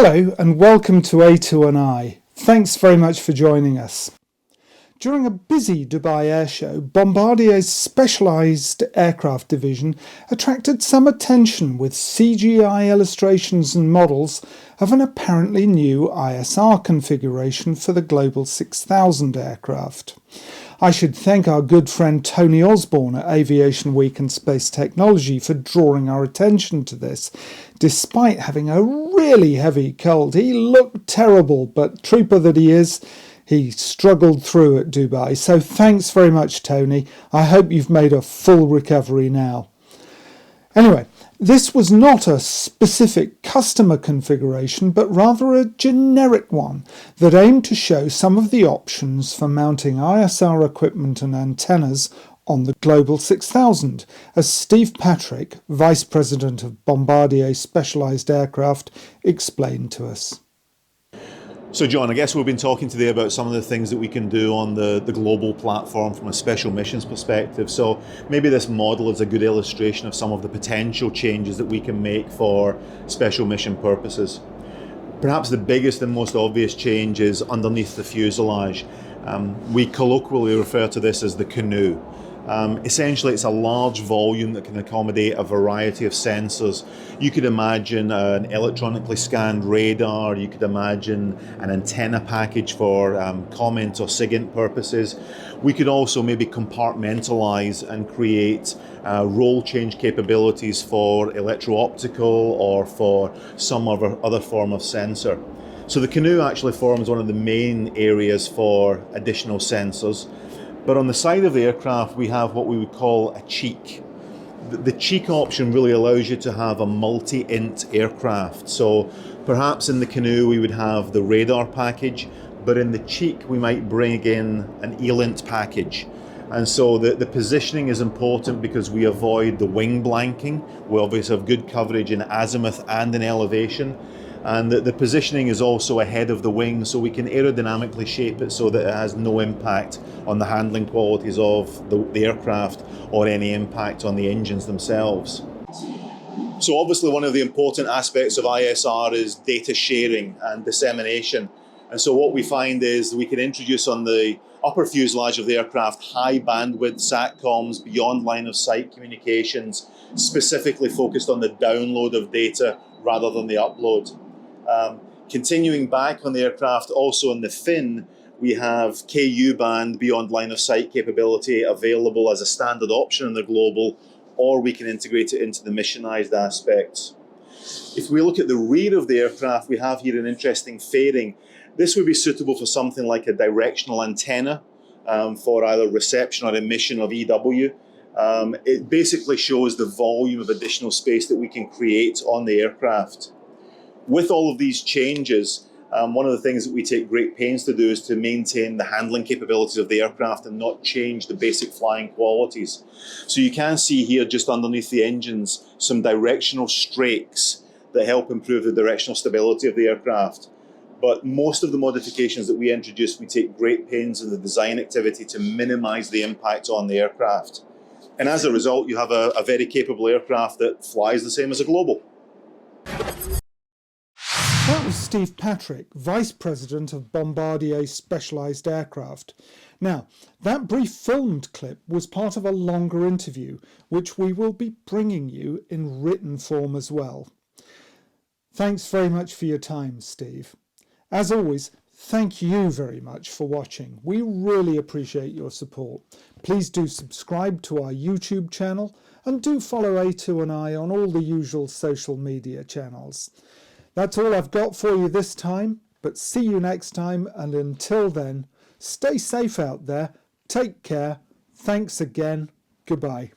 Hello and welcome to A2&i. Thanks very much for joining us. During a busy Dubai airshow, Bombardier's specialised aircraft division attracted some attention with CGI illustrations and models of an apparently new ISR configuration for the Global 6000 aircraft. I should thank our good friend Tony Osborne at Aviation Week and Space Technology for drawing our attention to this. Despite having a really heavy cold, he looked terrible, but trooper that he is, he struggled through at Dubai. So thanks very much, Tony. I hope you've made a full recovery now. Anyway, this was not a specific customer configuration, but rather a generic one that aimed to show some of the options for mounting ISR equipment and antennas on the Global 6000, as Steve Patrick, Vice President of Bombardier Specialised Aircraft, explained to us. So John, I guess we've been talking today about some of the things that we can do on the global platform from a special missions perspective. So maybe this model is a good illustration of some of the potential changes that we can make for special mission purposes. Perhaps the biggest and most obvious change is underneath the fuselage. We colloquially refer to this as the canoe. Essentially, it's a large volume that can accommodate a variety of sensors. You could imagine an electronically scanned radar, you could imagine an antenna package for comment or SIGINT purposes. We could also maybe compartmentalize and create role change capabilities for electro-optical or for some other form of sensor. So the canoe actually forms one of the main areas for additional sensors. But on the side of the aircraft, we have what we would call a cheek. The cheek option really allows you to have a multi-int aircraft. So perhaps in the canoe, we would have the radar package, but in the cheek, we might bring in an ELINT package. And so the positioning is important because we avoid the wing blanking. We obviously have good coverage in azimuth and in elevation. And the positioning is also ahead of the wing, so we can aerodynamically shape it so that it has no impact on the handling qualities of the aircraft or any impact on the engines themselves. So obviously one of the important aspects of ISR is data sharing and dissemination. And so what we find is we can introduce on the upper fuselage of the aircraft high bandwidth SATCOMs beyond line of sight communications, specifically focused on the download of data rather than the upload. Continuing back on the aircraft, also in the fin, we have KU band beyond line of sight capability available as a standard option in the global, or we can integrate it into the missionized aspects. If we look at the rear of the aircraft, we have here an interesting fairing. This would be suitable for something like a directional antenna for either reception or emission of EW. It basically shows the volume of additional space that we can create on the aircraft. With all of these changes, one of the things that we take great pains to do is to maintain the handling capabilities of the aircraft and not change the basic flying qualities. So you can see here just underneath the engines some directional strakes that help improve the directional stability of the aircraft. But most of the modifications that we introduce, we take great pains in the design activity to minimize the impact on the aircraft. And as a result, you have a very capable aircraft that flies the same as a global. That was Steve Patrick, Vice President of Bombardier Specialised Aircraft. Now, that brief filmed clip was part of a longer interview, which we will be bringing you in written form as well. Thanks very much for your time, Steve. As always, thank you very much for watching. We really appreciate your support. Please do subscribe to our YouTube channel and do follow A2&i on all the usual social media channels. That's all I've got for you this time, but see you next time, and until then, stay safe out there, take care, thanks again, goodbye.